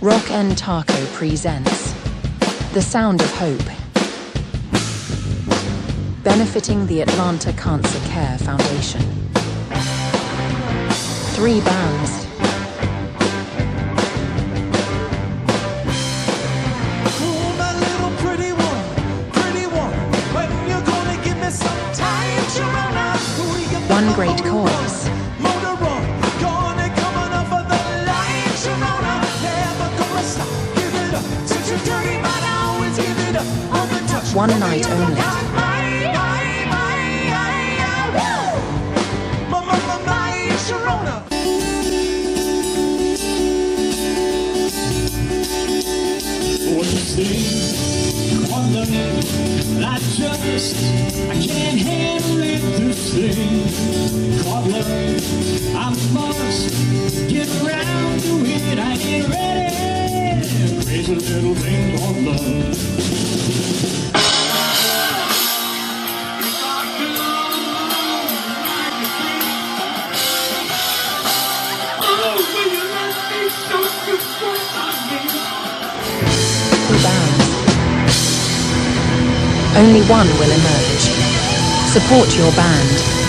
Rock and Taco presents The Sound of Hope, benefiting the Atlanta Cancer Care Foundation. 3 bands. One great cause. One night only. I can't handle it this thing called love. I must get around to it. I ain't ready. Crazy little thing called love. Only one will emerge. Support your band.